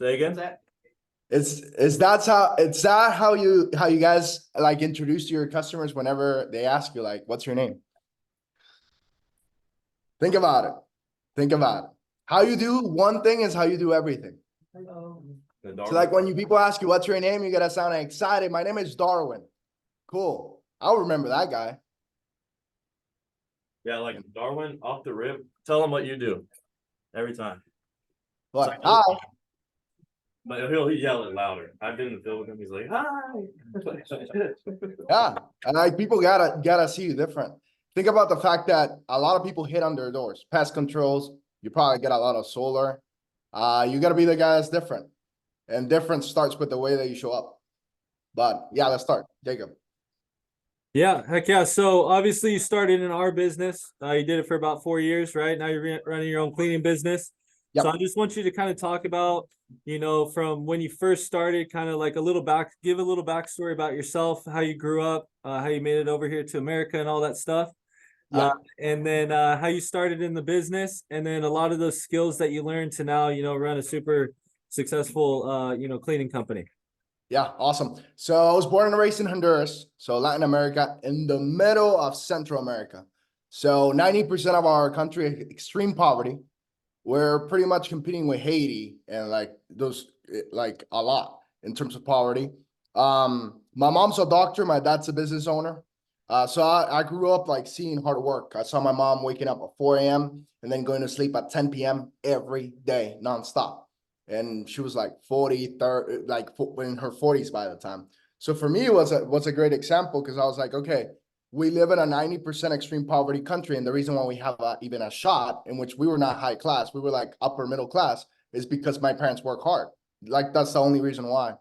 Say again? Is that how you guys like introduce to your customers whenever they ask you like, what's your name? Think about it. Think about it. How you do one thing is how you do everything. Hello. So like when people ask you, what's your name? You gotta sound excited. My name is Darwin. Cool. I'll remember that guy. Yeah, like Darwin off the rip. Tell him what you do every time. But Hi. But he'll yell it louder. I've been in the field with him. He's like, hi. yeah, and like people gotta see you different. Think about the fact that a lot of people hit on their doors. Pest controls. You probably get a lot of solar. You gotta be the guy that's different, and different starts with the way that you show up. But yeah, let's start, Jacob. Yeah, heck yeah. So obviously you started in our business. You did it for about 4 years, right? Now you're running your own cleaning business. Yep. So I just want you to kind of talk about, from when you first started, kind of like give a little backstory about yourself, how you grew up, how you made it over here to America and all that stuff. Yeah. And then how you started in the business, and then a lot of those skills that you learned to now, run a super successful, cleaning company. Yeah, awesome. So I was born and raised in Honduras, so Latin America, in the middle of Central America. So 90% of our country, extreme poverty. We're pretty much competing with Haiti and like a lot in terms of poverty. My mom's a doctor, my dad's a business owner. So I grew up like seeing hard work. I saw my mom waking up at 4 a.m. and then going to sleep at 10 p.m. every day, nonstop. And she was like 40, 30, like in her 40s by the time. So for me, it was a great example because I was like, okay, we live in a 90% extreme poverty country. And the reason why we have even a shot in which we were not high class, we were like upper middle class, is because my parents work hard. Like that's the only reason why.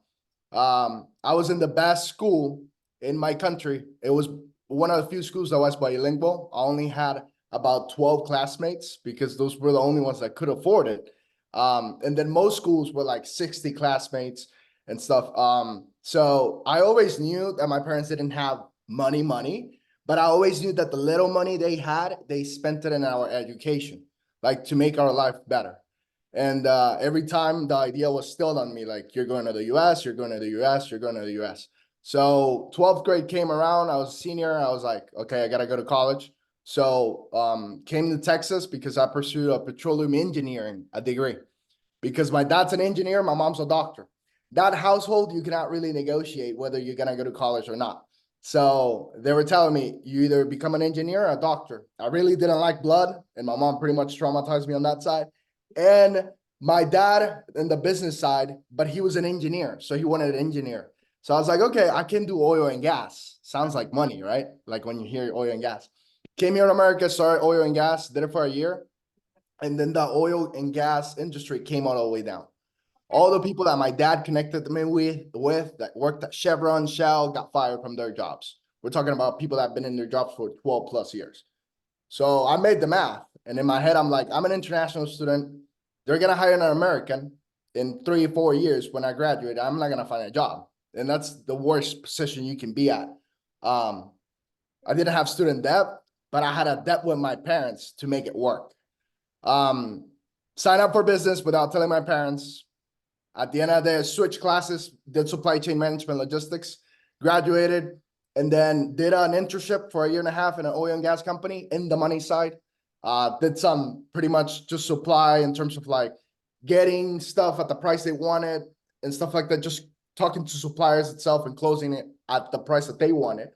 I was in the best school in my country. It was one of the few schools that was bilingual. I only had about 12 classmates because those were the only ones that could afford it. And then most schools were like 60 classmates and stuff. So I always knew that my parents didn't have money, but I always knew that the little money they had, they spent it in our education, like to make our life better. And every time the idea was still on me, like you're going to the US, you're going to the US, you're going to the US. So 12th grade came around, I was a senior, I was like, okay, I gotta go to college. So came to Texas because I pursued a petroleum engineering, a degree. Because my dad's an engineer, my mom's a doctor. That household, you cannot really negotiate whether you're gonna go to college or not. So they were telling me, you either become an engineer or a doctor. I really didn't like blood, and my mom pretty much traumatized me on that side. And my dad in the business side, but he was an engineer, so he wanted an engineer. So I was like, okay, I can do oil and gas. Sounds like money, right? Like when you hear oil and gas. Came here to America, started oil and gas, did it for a year. And then the oil and gas industry came all the way down. All the people that my dad connected me with that worked at Chevron, Shell, got fired from their jobs. We're talking about people that have been in their jobs for 12 plus years. So I made the math. And in my head, I'm like, I'm an international student. They're going to hire an American in 3 or 4 years. When I graduate, I'm not going to find a job. And that's the worst position you can be at. I didn't have student debt, but I had a debt with my parents to make it work. Sign up for business without telling my parents. At the end of the day, switched classes, did supply chain management logistics, graduated, and then did an internship for a year and a half in an oil and gas company in the money side. Did some pretty much just supply in terms of like getting stuff at the price they wanted and stuff like that, just talking to suppliers itself and closing it at the price that they wanted.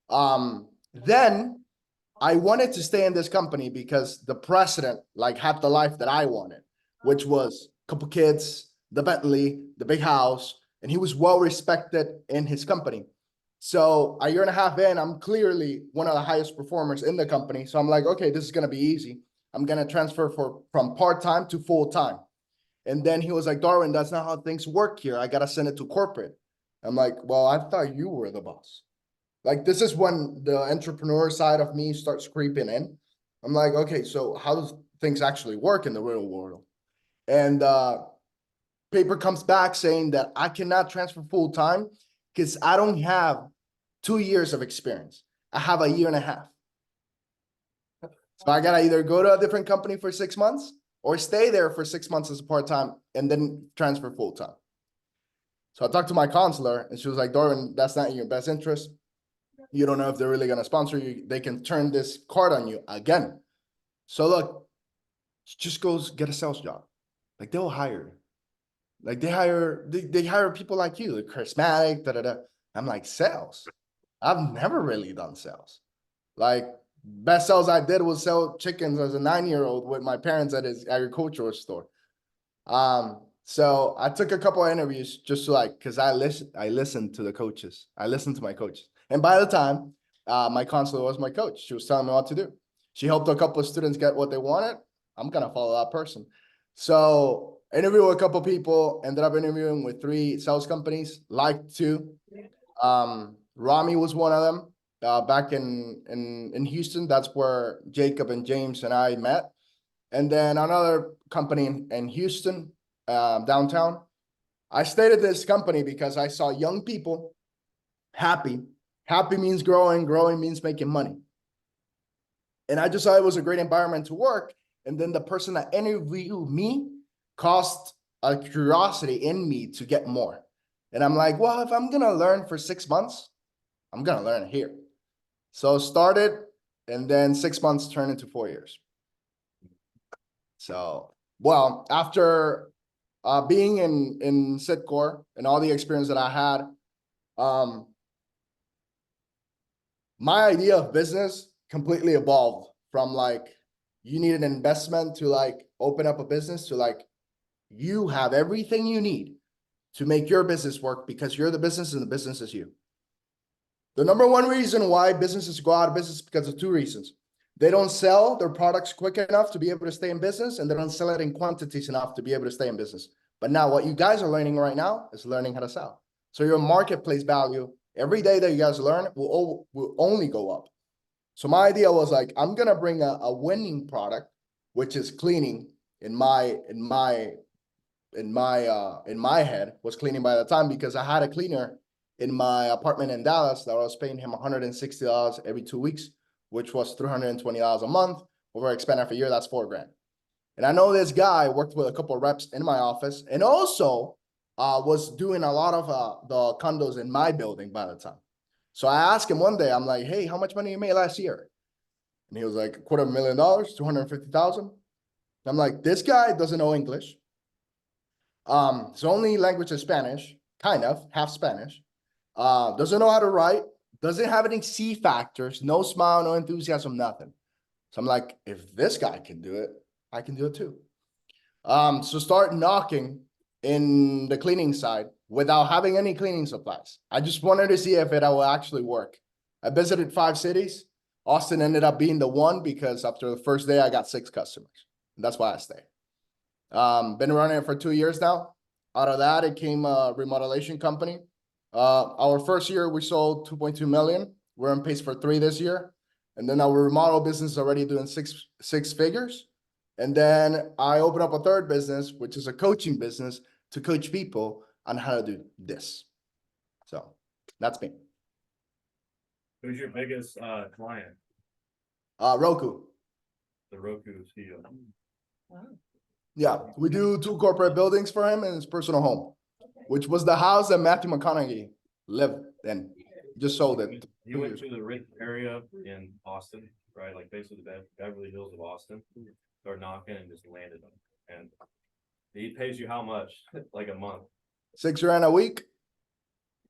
Then I wanted to stay in this company because the president like had the life that I wanted, which was a couple kids, the Bentley, the big house, and he was well respected in his company. So a year and a half in, I'm clearly one of the highest performers in the company. So I'm like, okay, this is going to be easy. I'm going to transfer from part-time to full-time. And then he was like, Darwin, that's not how things work here. I got to send it to corporate. I'm like, well, I thought you were the boss. Like, this is when the entrepreneur side of me starts creeping in. I'm like, okay, so how does things actually work in the real world? And paper comes back saying that I cannot transfer full time because I don't have 2 years of experience. I have a year and a half. So I gotta either go to a different company for 6 months or stay there for 6 months as a part-time and then transfer full-time. So I talked to my counselor and she was like, Darwin, that's not in your best interest. You don't know if they're really going to sponsor you. They can turn this card on you again. So look, just go get a sales job. Like they'll hire you. Like they hire people like you, like charismatic, I'm like, sales? I've never really done sales. Like best sales I did was sell chickens as a 9-year-old with my parents at his agricultural store. So I took a couple of interviews just to like, cause I listened to the coaches. I listened to my coaches. And by the time, my counselor was my coach. She was telling me what to do. She helped a couple of students get what they wanted. I'm gonna follow that person. So interviewed with a couple of people, ended up interviewing with 3 sales companies, like 2. Rami was one of them, back in Houston. That's where Jacob and James and I met. And then another company in Houston, downtown. I stayed at this company because I saw young people happy. Happy means growing, growing means making money. And I just thought it was a great environment to work. And then the person that interviewed me caused a curiosity in me to get more. And I'm like, well, if I'm gonna learn for 6 months, I'm gonna learn it here. So started, and then 6 months turned into 4 years. So, well, after being in Sitcor and all the experience that I had, my idea of business completely evolved from like, you need an investment to like open up a business to like, you have everything you need to make your business work because you're the business and the business is you. The number one reason why businesses go out of business is because of 2 reasons. They don't sell their products quick enough to be able to stay in business, and they don't sell it in quantities enough to be able to stay in business. But now what you guys are learning right now is learning how to sell. So your marketplace value, every day that you guys learn will only go up. So my idea was like, I'm gonna bring a winning product, which is cleaning in my head was cleaning by the time, because I had a cleaner in my apartment in Dallas that I was paying him $160 every 2 weeks, which was $320 a month. Over expanded for a year, that's $4,000. And I know this guy worked with a couple of reps in my office and also was doing a lot of the condos in my building by the time. So I asked him one day, I'm like, hey, how much money you made last year? And he was like, $250,000, 250,000. I'm like, this guy doesn't know English. His only language is Spanish, kind of, half Spanish. Doesn't know how to write, doesn't have any C factors, no smile, no enthusiasm, nothing. So I'm like, if this guy can do it, I can do it too. So start knocking in the cleaning side without having any cleaning supplies. I just wanted to see if it will actually work. I visited 5 cities. Austin ended up being the one because after the first day, I got 6 customers. And that's why I stayed. Been running it for 2 years now. Out of that, it came a remodelation company. Our first year, we sold 2.2 million. We're on pace for 3 this year. And then our remodel business is already doing six figures. And then I opened up a 3rd business, which is a coaching business to coach people on how to do this. So that's me. Who's your biggest client? Roku. The Roku CEO. Yeah, we do 2 corporate buildings for him and his personal home, which was the house that Matthew McConaughey lived in. Just sold it. He went to the rich area in Austin, right? Like basically the Beverly Hills of Austin. Started knocking and just landed them. And he pays you how much? Like a month. $6,000 a week,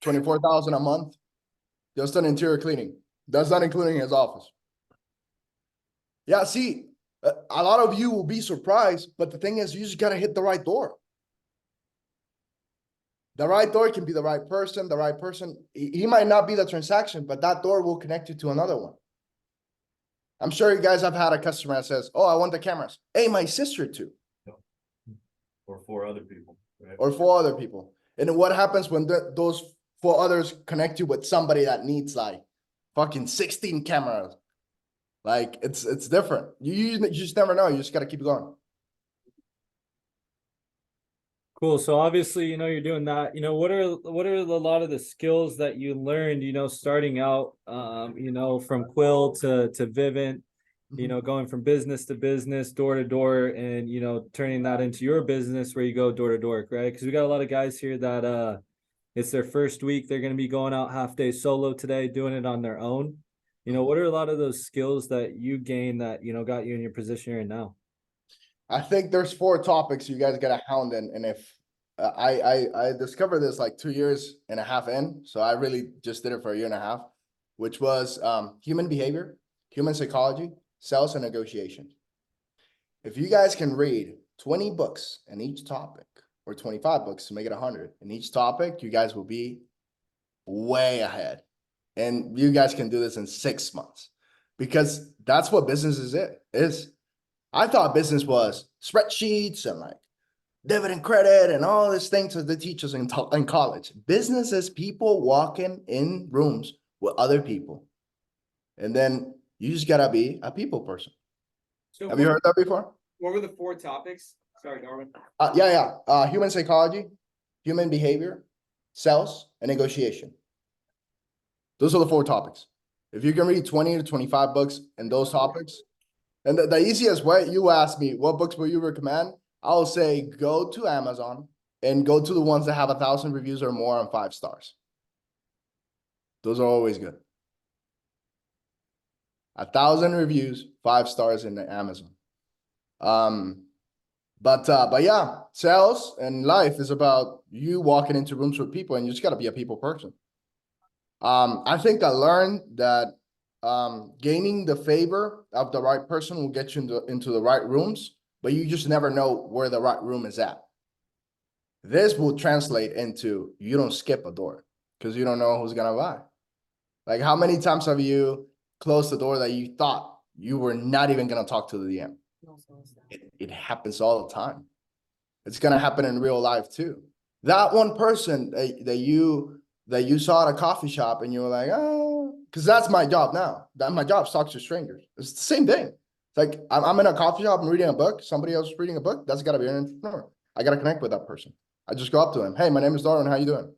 24,000 a month. Just an interior cleaning. That's not including his office. Yeah, see, a lot of you will be surprised, but the thing is, you just gotta hit the right door. The right door can be the right person. The right person, he might not be the transaction, but that door will connect you to another one. I'm sure you guys have had a customer that says, oh, I want the cameras. Hey, my sister too. Or 4 other people. Right? Or 4 other people. And what happens when those 4 others connect you with somebody that needs like fucking 16 cameras? Like it's different. You just never know. You just got to keep going. Cool. So obviously, you're doing that. What are a lot of the skills that you learned, starting out, from Quill to Vivint, you know, going from business to business, door to door, and, you know, turning that into your business where you go door to door, right? Because we got a lot of guys here that it's their first week. They're going to be going out half day solo today, doing it on their own. You know, what are a lot of those skills that you gained that, you know, got you in your position you're in now? I think there's 4 topics you guys gotta hound in, and if I discovered this like 2.5 years in, so I really just did it for 1.5 years, which was human behavior, human psychology, sales, and negotiation. If you guys can read 20 books in each topic, or 25 books to make it 100 in each topic, you guys will be way ahead. And you guys can do this in 6 months, because that's what business is. I thought business was spreadsheets and like dividend credit and all these things that they teach us in college. Business is people walking in rooms with other people. And then you just gotta be a people person. So Have you heard that before? what were the 4 topics? Sorry, Darwin. Human psychology, human behavior, sales, and negotiation. Those are the 4 topics. If you can read 20 to 25 books in those topics, and the easiest way, you ask me, what books will you recommend? I'll say, go to Amazon and go to the ones that have 1,000 reviews or more and 5 stars. Those are always good. 1,000 reviews, 5 stars in Amazon. But yeah, sales and life is about you walking into rooms with people, and you just gotta be a people person. I think I learned that gaining the favor of the right person will get you into the right rooms, but you just never know where the right room is at. This will translate into you don't skip a door because you don't know who's gonna buy. Like, how many times have you closed the door that you thought you were not even gonna talk to the DM? It happens all the time. It's gonna happen in real life too. That one person that you saw at a coffee shop and you were like, oh, because that's my job now. That my job is talk to strangers. It's the same thing. It's like I'm in a coffee shop, I'm reading a book. Somebody else is reading a book. That's gotta be an entrepreneur. I gotta connect with that person. I just go up to him. Hey, my name is Darwin. How you doing?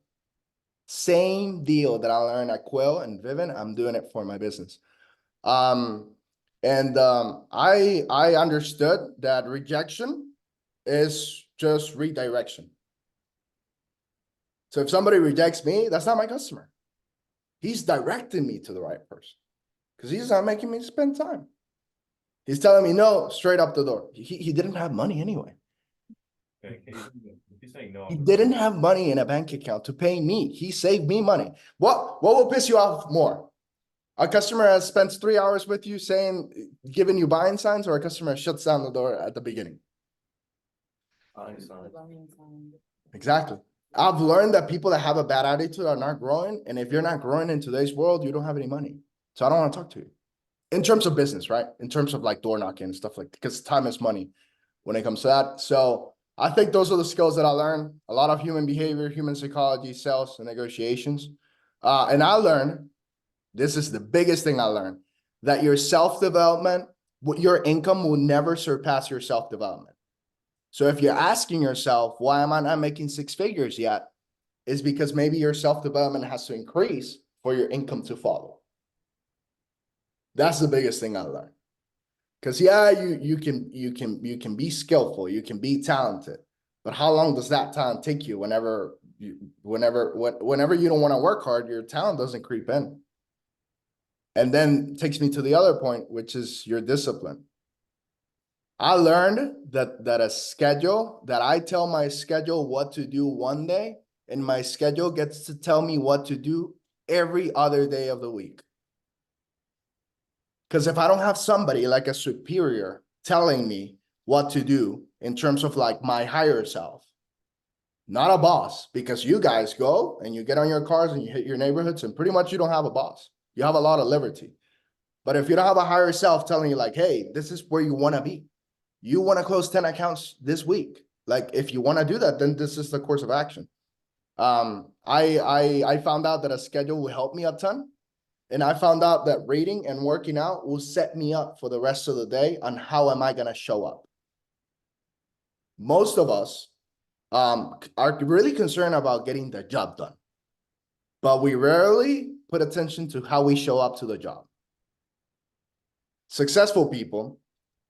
Same deal that I learned at Quill and Vivint. I'm doing it for my business. I understood that rejection is just redirection. So if somebody rejects me, that's not my customer. He's directing me to the right person because he's not making me spend time. He's telling me no, straight up the door. He didn't have money anyway. Okay, if he's saying no, He didn't have money in a bank account to pay me. He saved me money. What will piss you off more? A customer has spent 3 hours with you giving you buying signs, or a customer shuts down the door at the beginning? Exactly. I've learned that people that have a bad attitude are not growing. And if you're not growing in today's world, you don't have any money. So I don't want to talk to you. In terms of business, right? In terms of like door knocking and stuff because time is money when it comes to that. So I think those are the skills that I learned. A lot of human behavior, human psychology, sales, and negotiations. And I learned, this is the biggest thing I learned, that your self-development, your income will never surpass your self-development. So if you're asking yourself, why am I not making 6 figures yet? Is because maybe your self-development has to increase for your income to follow. That's the biggest thing I learned. Because yeah, you can be skillful, you can be talented, but how long does that talent take you whenever you don't want to work hard, your talent doesn't creep in. And then takes me to the other point, which is your discipline. I learned that a schedule, that I tell my schedule what to do one day, and my schedule gets to tell me what to do every other day of the week. Because if I don't have somebody like a superior telling me what to do in terms of like my higher self, not a boss, because you guys go and you get on your cars and you hit your neighborhoods and pretty much you don't have a boss. You have a lot of liberty. But if you don't have a higher self telling you like, hey, this is where you want to be. You want to close 10 accounts this week. Like, if you want to do that, then this is the course of action. I found out that a schedule will help me a ton. And I found out that reading and working out will set me up for the rest of the day on how am I going to show up. Most of us are really concerned about getting the job done, but we rarely put attention to how we show up to the job. successful people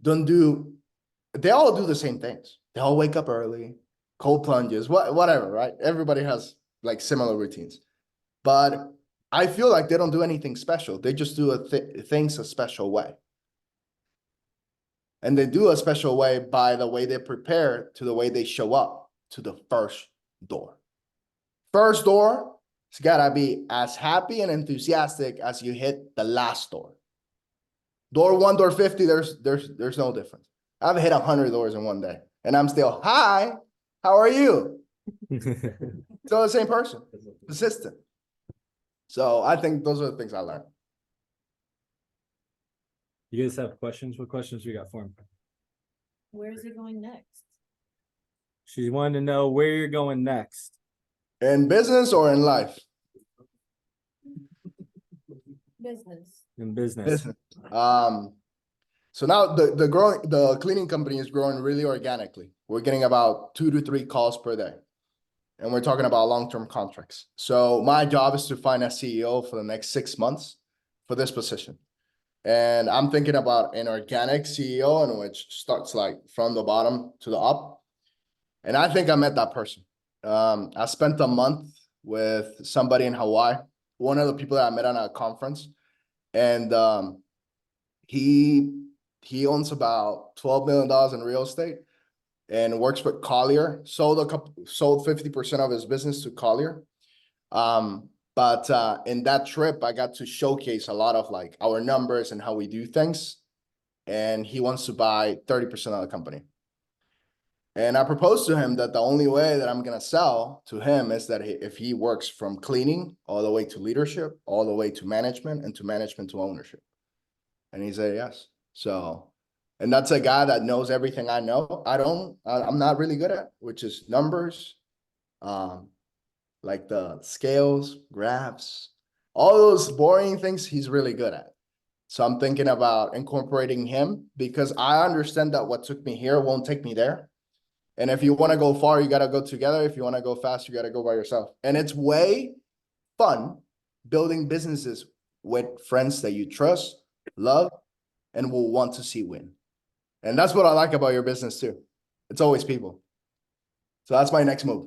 they all do the same things. They all wake up early, cold plunges, whatever, right? Everybody has like similar routines. But I feel like they don't do anything special. They just do things a special way. And they do a special way by the way they prepare to the way they show up to the first door. First door, it's gotta be as happy and enthusiastic as you hit the last door. Door 1, door 50, there's no difference. I've hit 100 doors in one day and I'm still, hi, how are you? Still the same person, persistent. So I think those are the things I learned. You guys have questions? What questions we got for him? Where is it going next? She's wanting to know where you're going next. In business or in life? Business. In business. Business. So now the cleaning company is growing really organically. We're getting about 2 to 3 calls per day. And we're talking about long-term contracts. So my job is to find a CEO for the next 6 months for this position. And I'm thinking about an organic CEO in which starts like from the bottom to the up. And I think I met that person. I spent a month with somebody in Hawaii, one of the people that I met on a conference. And he owns about $12 million in real estate and works with Collier, sold 50% of his business to Collier. But in that trip, I got to showcase a lot of like our numbers and how we do things. And he wants to buy 30% of the company. And I proposed to him that the only way that I'm going to sell to him is that if he works from cleaning all the way to leadership, all the way to management and to management to ownership. And he said, yes. So, and that's a guy that knows everything I know. I'm not really good at, which is numbers, like the scales, graphs, all those boring things he's really good at. So I'm thinking about incorporating him because I understand that what took me here won't take me there. And if you want to go far, you got to go together. If you want to go fast, you got to go by yourself. And it's way fun building businesses with friends that you trust, love, and will want to see win. And that's what I like about your business too. It's always people. So that's my next move.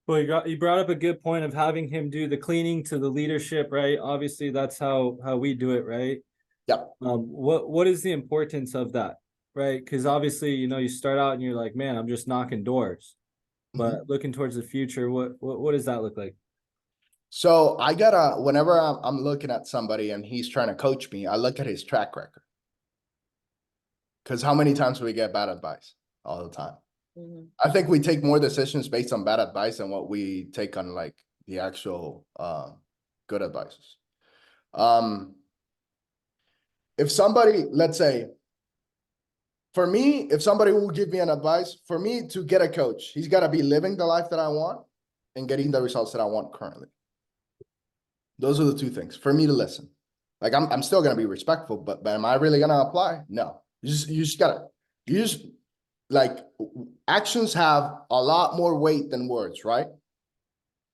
Well, you brought up a good point of having him do the cleaning to the leadership, right? Obviously, that's how we do it, right? Yep. What is the importance of that, right? Because obviously, you start out and you're like, man, I'm just knocking doors. But looking towards the future, what does that look like? So whenever I'm looking at somebody and he's trying to coach me, I look at his track record. Because how many times do we get bad advice? All the time. Mhm. I think we take more decisions based on bad advice than what we take on like the actual good advices. If somebody, let's say, for me, if somebody will give me an advice, for me to get a coach, he's got to be living the life that I want and getting the results that I want currently. Those are the two things for me to listen. Like I'm still gonna be respectful, but am I really gonna apply? No. You just like actions have a lot more weight than words, right?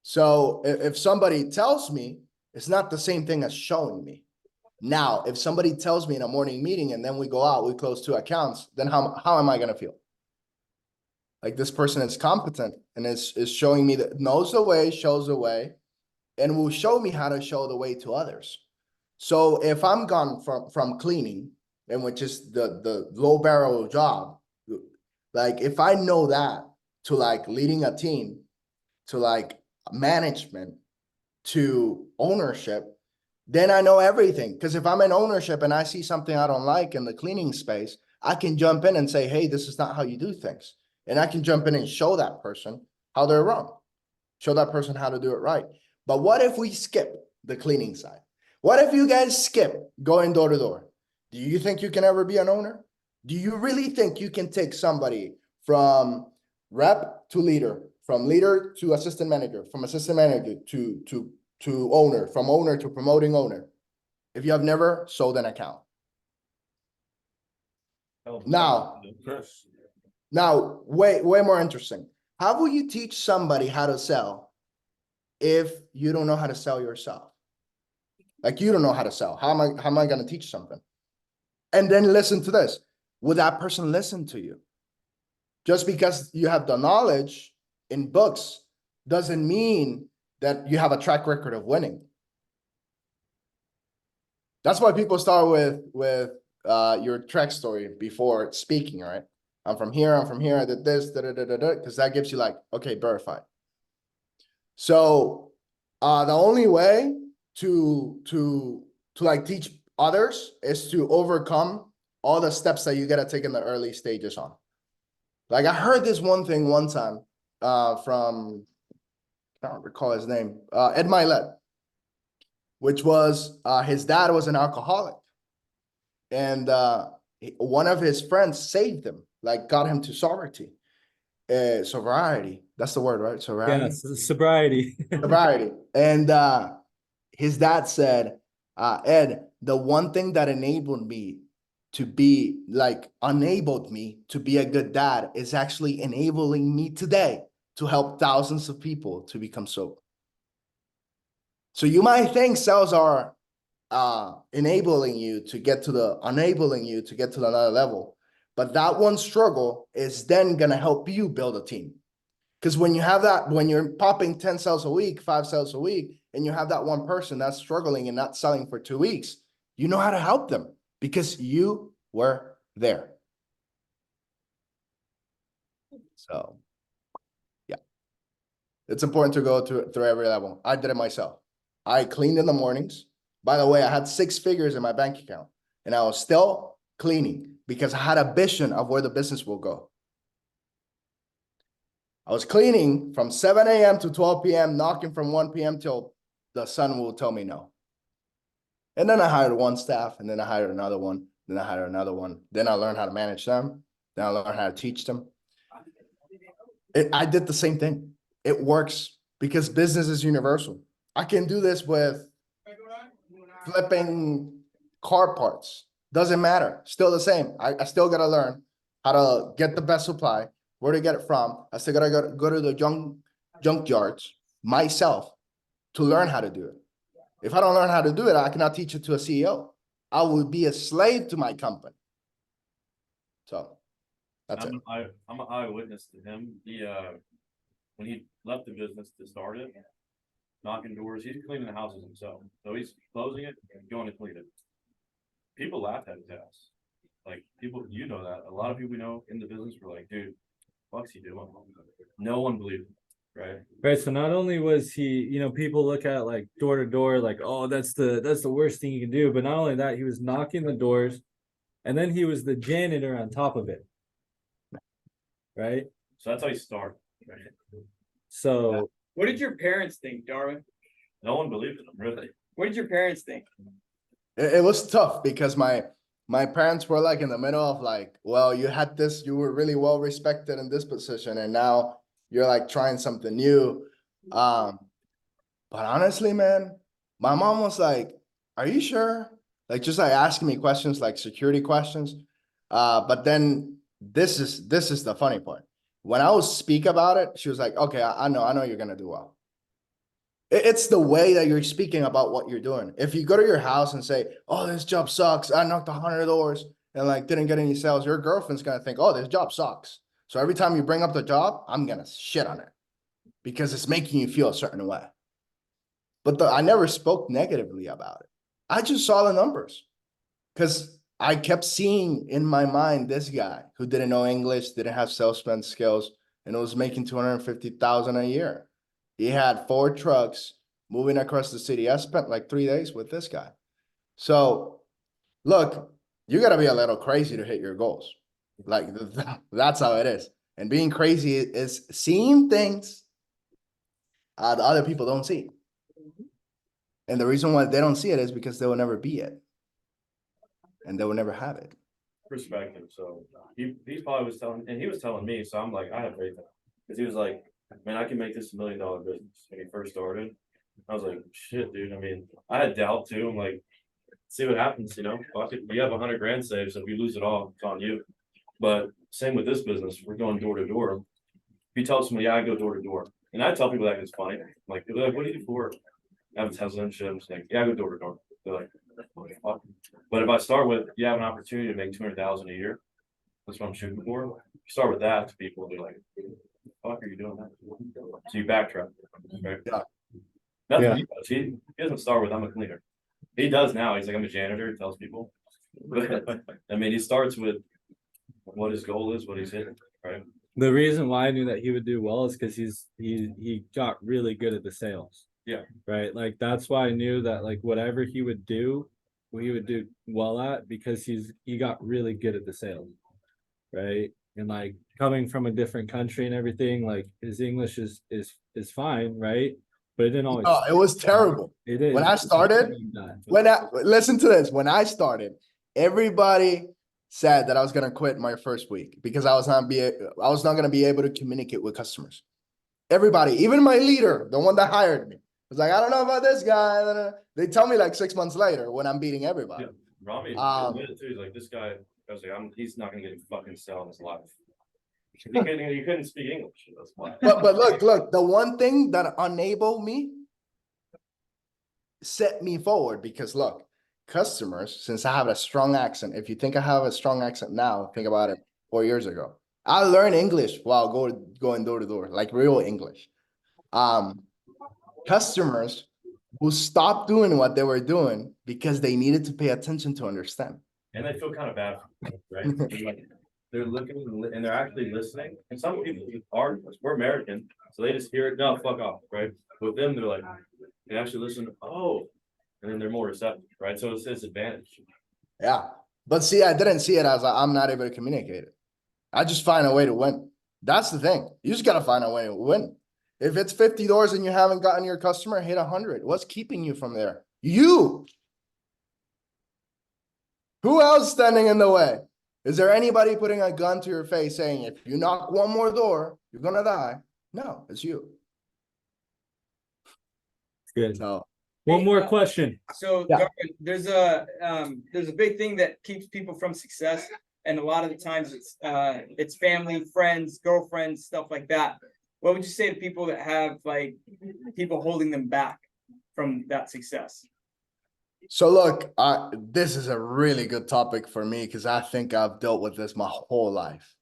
So if somebody tells me, it's not the same thing as showing me. Now, if somebody tells me in a morning meeting and then we go out, we close 2 accounts, then how am I gonna feel? Like this person is competent and is showing me that knows the way, shows the way, and will show me how to show the way to others. So if I'm gone from cleaning, and which is the low barrel job, like if I know that to like leading a team, to like management, to ownership, then I know everything. Because if I'm in ownership and I see something I don't like in the cleaning space, I can jump in and say, hey, this is not how you do things. And I can jump in and show that person how they're wrong. Show that person how to do it right. But what if we skip the cleaning side? What if you guys skip going door to door? Do you think you can ever be an owner? Do you really think you can take somebody from rep to leader, from leader to assistant manager, from assistant manager to owner, from owner to promoting owner, if you have never sold an account? Now, way more interesting. How will you teach somebody how to sell if you don't know how to sell yourself? Like you don't know how to sell. How am I gonna teach something? And then listen to this. Would that person listen to you? Just because you have the knowledge in books doesn't mean that you have a track record of winning. That's why people start with your track story before speaking, right? I'm from here, I did this, because that gives you like, okay, verified. So the only way to like teach others is to overcome all the steps that you gotta take in the early stages on. Like I heard this one thing one time from, I don't recall his name, Ed Milet, which was his dad was an alcoholic. And one of his friends saved him, like got him to sobriety. Sobriety, that's the word, right? Sobriety. Yeah, sobriety. Sobriety. And his dad said, Ed, the one thing that enabled me to be like enabled me to be a good dad is actually enabling me today to help thousands of people to become sober. So you might think sales are enabling you to get to the another level, but that one struggle is then going to help you build a team. Because when you have that, when you're popping 10 sales a week, 5 sales a week, and you have that one person that's struggling and not selling for 2 weeks, you know how to help them because you were there. So, yeah, it's important to go through every level. I did it myself. I cleaned in the mornings. By the way, I had 6 figures in my bank account and I was still cleaning because I had a vision of where the business will go. I was cleaning from 7 a.m. to 12 p.m., knocking from 1 p.m. till the sun will tell me no. And then I hired one staff, and then I hired another one, then I hired another one. Then I learned how to manage them. Then I learned how to teach them. I did the same thing. It works because business is universal. I can do this with flipping car parts. Doesn't matter. Still the same. I still got to learn how to get the best supply, where to get it from. I still got to go to the junk yards myself to learn how to do it. If I don't learn how to do it, I cannot teach it to a CEO. I will be a slave to my company. So that's it. I'm an eyewitness to him. When he left the business to start it, knocking doors, he's cleaning the houses himself. So he's closing it and going to clean it. People laughed at his house. Like people, you know that. A lot of people we know in the business were like, dude, what's he doing? No one believed him. Right. Right. So not only was he, people look at like door to door, like, oh, that's the worst thing you can do. But not only that, he was knocking the doors and then he was the janitor on top of it. Right. So that's how he started. Right? So What did your parents think, Darwin? No one believed in him, really. What did your parents think? It was tough because my parents were like in the middle of like, well, you had this, you were really well respected in this position, and now you're like trying something new. But honestly, man, my mom was like, are you sure? Like just like asking me questions, like security questions. But then this is the funny part. When I would speak about it, she was like, okay, I know you're gonna do well. It's the way that you're speaking about what you're doing. If you go to your house and say, oh, this job sucks, I knocked 100 doors and like didn't get any sales, your girlfriend's gonna think, oh, this job sucks. So every time you bring up the job, I'm gonna shit on it because it's making you feel a certain way. But I never spoke negatively about it. I just saw the numbers because I kept seeing in my mind this guy who didn't know English, didn't have salesman skills, and was making $250,000 a year. He had 4 trucks moving across the city. I spent like 3 days with this guy. So look, you got to be a little crazy to hit your goals. Like that's how it is. And being crazy is seeing things the other people don't see. And the reason why they don't see it is because they will never be it. And they will never have it. Perspective. So he probably was telling, and he was telling me, so I'm like, I have faith in him. Because he was like, man, I can make this $1 million business when he first started. I was like, shit, dude. I mean, I had doubt too. I'm like, see what happens, Fuck it. We have 100 grand saved, so if we lose it all, it's on you. But same with this business, we're going door to door. If you tell somebody, yeah, I go door to door, and I tell people that it's funny. Like, what do you do for advertising and shit? I'm like, yeah, I go door to door. They're like, "What the fuck?" But if I start with, you have an opportunity to make 200,000 a year, that's what I'm shooting for. You start with that, people will be like, "What the fuck are you doing that?" So you backtrack, right? Yeah. That's Yeah. what he does. He doesn't start with, "I'm a cleaner." He does now. He's like, "I'm a janitor," he tells people. But, I mean, he starts with what his goal is, what he's hitting, right? The reason why I knew that he would do well is because he got really good at the sales. Yeah. Right. Like that's why I knew that like whatever he would do well at because he got really good at the sales. Right. And like coming from a different country and everything, like his English is fine, right? But it didn't always Oh, it was terrible. it is When I started, listen to this, when I started, everybody said that I was gonna quit my first week because I was not gonna be able to communicate with customers. Everybody, even my leader, the one that hired me, was like, I don't know about this guy. They tell me like 6 months later when I'm beating everybody. Yeah. Rami admitted too. He's like, "This guy," I was like, he's not gonna get a fucking sell in his life. You couldn't speak English. That's why. But look, the one thing that enabled me set me forward because look, customers, since I have a strong accent, if you think I have a strong accent now, think about it 4 years ago. I learned English while going door to door, like real English. Customers who stopped doing what they were doing because they needed to pay attention to understand. And they feel kind of bad, right? They're looking and they're actually listening. And some people are, we're American, so they just hear it, no, fuck off, right? With them, they're like, they actually listen, oh, and then they're more receptive, right? So it's his advantage. Yeah. But see, I didn't see it as I'm not able to communicate it. I just find a way to win. That's the thing. You just gotta find a way to win. If it's 50 doors and you haven't gotten your customer, hit 100. What's keeping you from there? You. Who else standing in the way? Is there anybody putting a gun to your face saying, if you knock one more door, you're gonna die? No, it's you. Good. So One more question. So Yeah. Darwin, there's a big thing that keeps people from success, and a lot of the times it's family, friends, girlfriends, stuff like that. What would you say to people that have like people holding them back from that success? So look, this is a really good topic for me because I think I've dealt with this my whole life.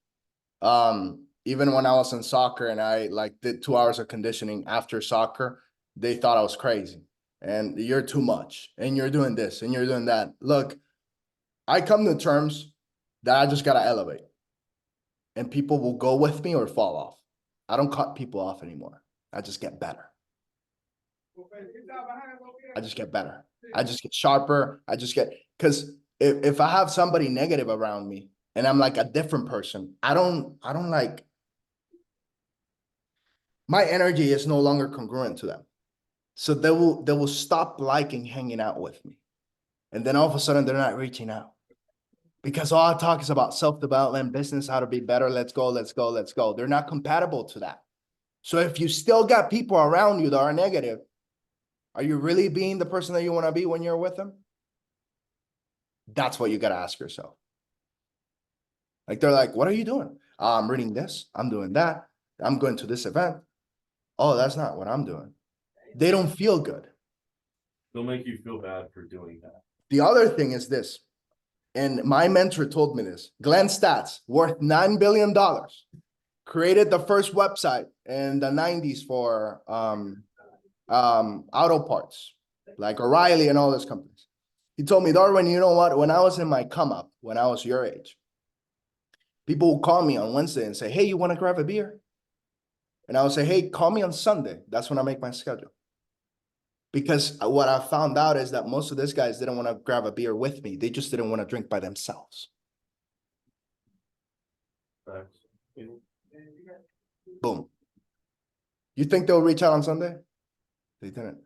Even when I was in soccer and I like did 2 hours of conditioning after soccer, they thought I was crazy and you're too much and you're doing this and you're doing that. Look, I come to terms that I just gotta elevate and people will go with me or fall off. I don't cut people off anymore. I just get better. I just get better. I just get sharper. I just get, because if I have somebody negative around me and I'm like a different person, I don't like, my energy is no longer congruent to them. So they will stop liking hanging out with me. And then all of a sudden they're not reaching out because all I talk is about self-development, business, how to be better. Let's go, let's go, let's go. They're not compatible to that. So if you still got people around you that are negative, are you really being the person that you want to be when you're with them? That's what you got to ask yourself. Like, they're like, what are you doing? I'm reading this. I'm doing that. I'm going to this event. Oh, that's not what I'm doing. They don't feel good. They'll make you feel bad for doing that. The other thing is this, and my mentor told me this, Glenn Stats, worth $9 billion, created the first website in the 90s for auto parts, like O'Reilly and all those companies. He told me, Darwin, you know what? When I was in my come up, when I was your age, people would call me on Wednesday and say, hey, you want to grab a beer? And I would say, hey, call me on Sunday. That's when I make my schedule. Because what I found out is that most of these guys didn't want to grab a beer with me. They just didn't want to drink by themselves. Facts. Boom. You think they'll reach out on Sunday? They didn't.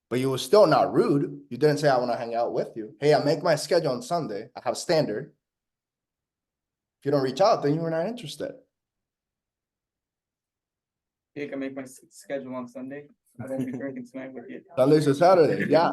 But you were still not rude. You didn't say, I want to hang out with you. Hey, I make my schedule on Sunday. I have standard. If you don't reach out, then you were not interested. I think I make my schedule on Sunday. I won't be drinking tonight with you. Sundays to Saturdays, yeah.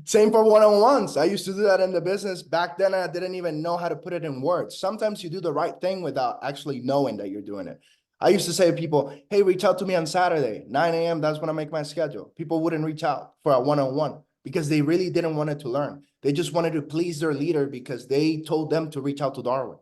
Same for one-on-ones. I used to do that in the business. Back then, I didn't even know how to put it in words. Sometimes you do the right thing without actually knowing that you're doing it. I used to say to people, hey, reach out to me on Saturday, 9 a.m. That's when I make my schedule. People wouldn't reach out for a one-on-one. because they really didn't want it to learn. They just wanted to please their leader because they told them to reach out to Darwin.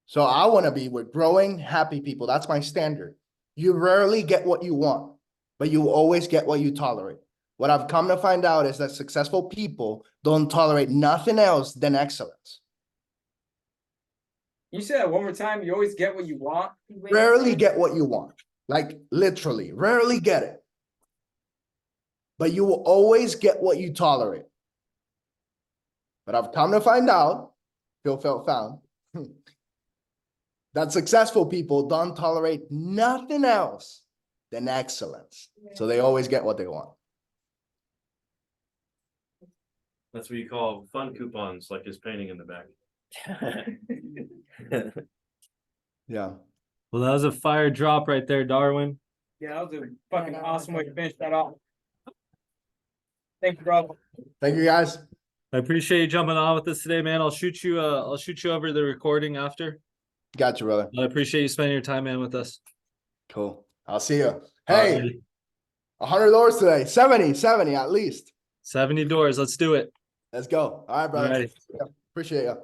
So I want to be with growing, happy people. That's my standard. You rarely get what you want, but you always get what you tolerate. What I've come to find out is that successful people don't tolerate nothing else than excellence. You said that one more time. You always get what you want. Rarely get what you want. Like literally, rarely get it. But you will always get what you tolerate. But I've come to find out, feel, felt, found, that successful people don't tolerate nothing else than excellence. So they always get what they want. That's what you call fun coupons, like his painting in the back. Yeah. Well, that was a fire drop right there, Darwin. Yeah, that was a fucking awesome way to finish that off. Thank you, bro. Thank you guys. I appreciate you jumping on with us today, man. I'll shoot you over the recording after. Got you, brother. I appreciate you spending your time, man, with us. Cool. I'll see you. Hey, Alrighty. $100 today. 70 at least. 70 doors. Let's do it. Let's go. All right, brother. Alrighty. Appreciate you.